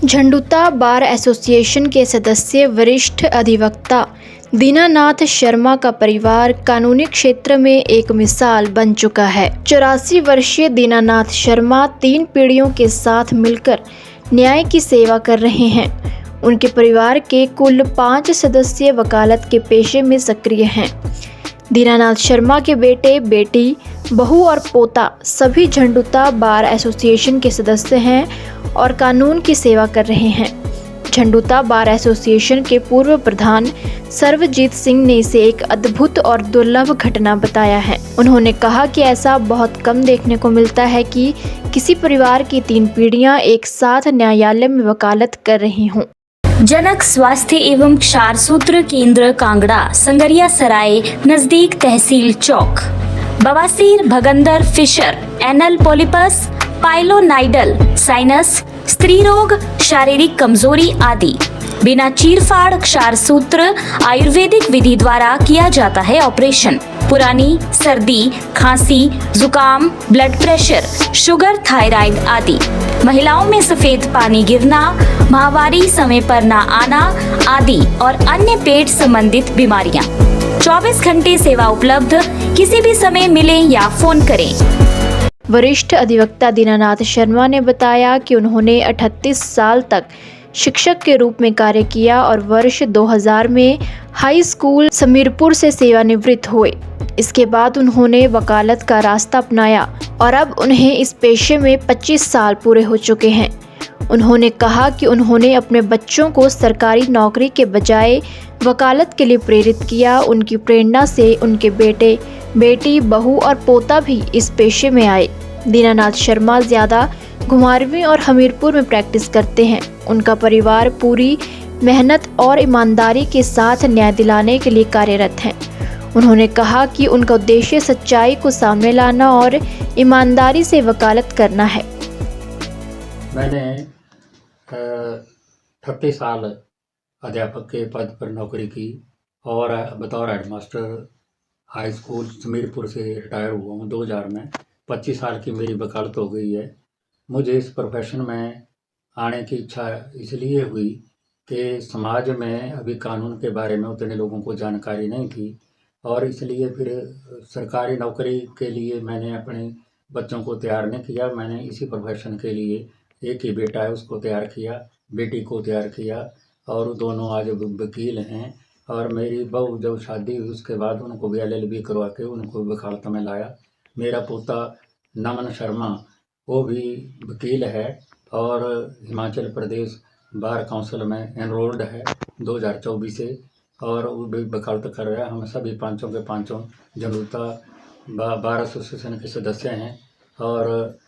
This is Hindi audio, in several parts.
झंडुता बार एसोसिएशन के सदस्य वरिष्ठ अधिवक्ता दीनानाथ शर्मा का परिवार कानूनी क्षेत्र में एक मिसाल बन चुका है। 84 वर्षीय दीनानाथ शर्मा 3 पीढ़ियों के साथ मिलकर न्याय की सेवा कर रहे हैं। उनके परिवार के कुल 5 सदस्य वकालत के पेशे में सक्रिय हैं। दीनानाथ शर्मा के बेटे, बेटी, बहू और पोता सभी झंडुता बार एसोसिएशन के सदस्य हैं और कानून की सेवा कर रहे हैं। झंडुता बार एसोसिएशन के पूर्व प्रधान सर्वजीत सिंह ने इसे एक अद्भुत और दुर्लभ घटना बताया है। उन्होंने कहा कि ऐसा बहुत कम देखने को मिलता है कि किसी परिवार की 3 पीढ़ियां एक साथ न्यायालय में वकालत कर रही हों। जनक स्वास्थ्य एवं क्षार सूत्र केंद्र कांगड़ा, संगरिया सराय नजदीक तहसील चौक। बवासीर, भगंदर, Fisher, anal polypous, pilonidal, sinus, स्त्री रोग, शारीरिक कमजोरी आदि बिना चीरफाड़ क्षार सूत्र आयुर्वेदिक विधि द्वारा किया जाता है ऑपरेशन। पुरानी सर्दी, खांसी, जुकाम, ब्लड प्रेशर, शुगर, थायराइड आदि, महिलाओं में सफेद पानी गिरना, माहवारी समय पर न आना आदि और अन्य पेट संबंधित बीमारियां। 24 घंटे सेवा उपलब्ध, किसी भी समय मिलें या फोन करें। वरिष्ठ अधिवक्ता दीनानाथ शर्मा ने बताया कि उन्होंने 38 साल तक शिक्षक के रूप में कार्य किया और वर्ष 2000 में हाई स्कूल समीरपुर से सेवानिवृत्त हुए। इसके बाद उन्होंने वकालत का रास्ता अपनाया और अब उन्हें इस पेशे में 25 साल पूरे हो चुके हैं। उन्होंने कहा कि उन्होंने अपने बच्चों को सरकारी नौकरी के बजाय वकालत के लिए प्रेरित किया। उनकी प्रेरणा से उनके बेटे, बेटी, बहू और पोता भी इस पेशे में आए। दीनानाथ शर्मा ज़्यादा घुमारवीं और हमीरपुर में प्रैक्टिस करते हैं। उनका परिवार पूरी मेहनत और ईमानदारी के साथ न्याय दिलाने के लिए कार्यरत हैं। उन्होंने कहा कि उनका उद्देश्य सच्चाई को सामने लाना और ईमानदारी से वकालत करना है। मैंने 38 साल अध्यापक के पद पर नौकरी की और बतौर हेडमास्टर हाई स्कूल समीरपुर से रिटायर हुआ हूँ 2000 में। 25 साल की मेरी वकालत हो गई है। मुझे इस प्रोफेशन में आने की इच्छा इसलिए हुई कि समाज में अभी कानून के बारे में उतने लोगों को जानकारी नहीं थी और इसलिए फिर सरकारी नौकरी के लिए मैंने अपने बच्चों को तैयार नहीं किया। मैंने इसी प्रोफेशन के लिए एक ही बेटा है उसको तैयार किया, बेटी को तैयार किया और दोनों आज वकील हैं। और मेरी बहू जब शादी हुई उसके बाद उनको भी LLB करवा के उनको वकालत में लाया। मेरा पोता नमन शर्मा वो भी वकील है और हिमाचल प्रदेश बार काउंसिल में एनरोल्ड है 2024 से और वो भी वकालत कर रहा है। हम सभी पाँचों के पाँचों झंडुता बार एसोसिएशन के सदस्य हैं और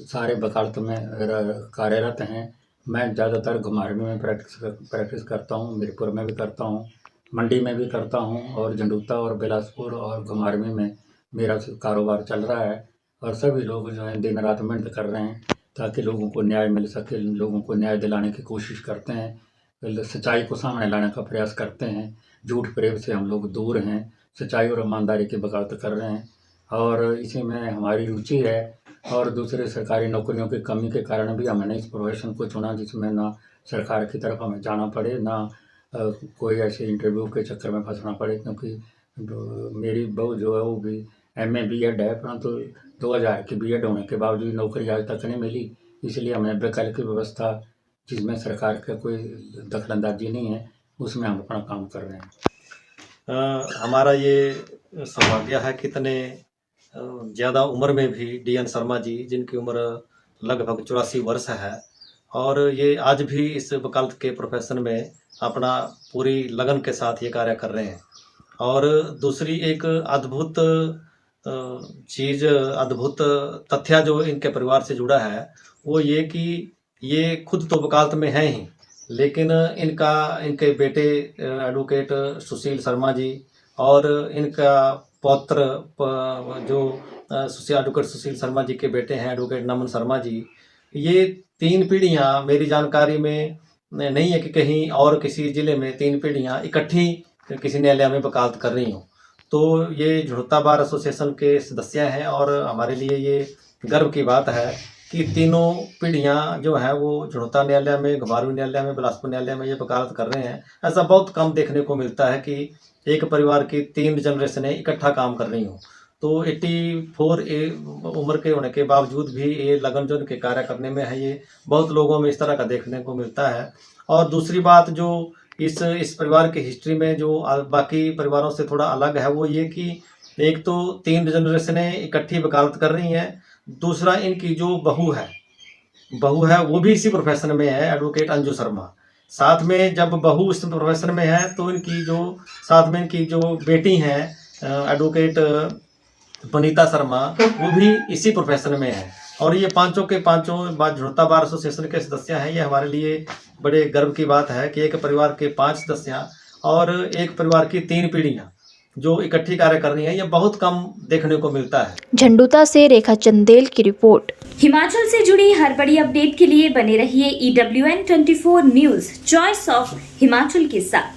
सारे वकालत में कार्यरत हैं। मैं ज़्यादातर घुमारवीं में प्रैक्टिस करता हूँ, मीरपुर में भी करता हूँ, मंडी में भी करता हूँ और झंडुता और बिलासपुर और घुमारवीं में मेरा कारोबार चल रहा है। और सभी लोग जो हैं दिन रात मेहनत कर रहे हैं ताकि लोगों को न्याय मिल सके। लोगों को न्याय दिलाने की कोशिश करते हैं, सच्चाई को सामने लाने का प्रयास करते हैं। झूठ फरेब से हम लोग दूर हैं, सच्चाई और ईमानदारी की वकालत कर रहे हैं और इसी में हमारी रुचि है। और दूसरे सरकारी नौकरियों की कमी के कारण भी हमने इस प्रोफेशन को चुना जिसमें ना सरकार की तरफ हमें जाना पड़े, ना कोई ऐसे इंटरव्यू के चक्कर में फंसना पड़े। क्योंकि मेरी बहू जो है वो भी MA B.Ed है, परंतु 2000 की B.Ed होने के बावजूद नौकरी आज तक नहीं मिली। इसलिए हमने वैकल्पिक व्यवस्था जिसमें सरकार का कोई दखलंदाजी नहीं है उसमें हम अपना काम कर रहे हैं। हमारा ये सौभाग्य है कितने ज़्यादा उम्र में भी DN शर्मा जी, जिनकी उम्र लगभग 84 वर्ष है और ये आज भी इस वकालत के प्रोफेशन में अपना पूरी लगन के साथ ये कार्य कर रहे हैं। और दूसरी एक अद्भुत चीज़, अद्भुत तथ्य जो इनके परिवार से जुड़ा है वो ये कि ये खुद तो वकालत में हैं ही, लेकिन इनके बेटे एडवोकेट सुशील शर्मा जी और इनका पौत्र जो एडवोकेट सुशील शर्मा जी के बेटे हैं एडवोकेट नमन शर्मा जी, ये 3 पीढ़ियाँ मेरी जानकारी में नहीं है कि कहीं और किसी ज़िले में 3 पीढ़ियाँ इकट्ठी किसी न्यायालय में वकालत कर रही हों। तो ये झंडुता बार एसोसिएशन के सदस्य हैं और हमारे लिए ये गर्व की बात है कि तीनों पीढ़ियां जो है वो झुड़ता न्यायालय में, घुमारवीं न्यायालय में, बिलासपुर न्यायालय में ये वकालत कर रहे हैं। ऐसा बहुत कम देखने को मिलता है कि एक परिवार की 3 जनरेशनें इकट्ठा काम कर रही हों। तो 84 उम्र के होने के बावजूद भी ये लगन जो इनके कार्य करने में है, ये बहुत लोगों में इस तरह का देखने को मिलता है। और दूसरी बात जो इस परिवार की हिस्ट्री में जो बाकी परिवारों से थोड़ा अलग है, वो ये कि एक तो 3 जनरेशनें इकट्ठी वकालत कर रही हैं। दूसरा, इनकी जो बहू है वो भी इसी प्रोफेशन में है, एडवोकेट अंजू शर्मा। साथ में जब बहू इस प्रोफेशन में है तो इनकी जो साथ में इनकी जो बेटी हैं एडवोकेट वनीता शर्मा, वो भी इसी प्रोफेशन में है। और ये पांचों के पांचों झुड़ता बार एसोसिएशन के सदस्य हैं। ये हमारे लिए बड़े गर्व की बात है कि एक परिवार के 5 सदस्य और एक परिवार की 3 पीढ़ियां जो इकट्ठी कार्य कर रही हैं, ये बहुत कम देखने को मिलता है। झंडूता से रेखा चंदेल की रिपोर्ट। हिमाचल से जुड़ी हर बड़ी अपडेट के लिए बने रहिए EWN24 news, choice of Himachal के साथ।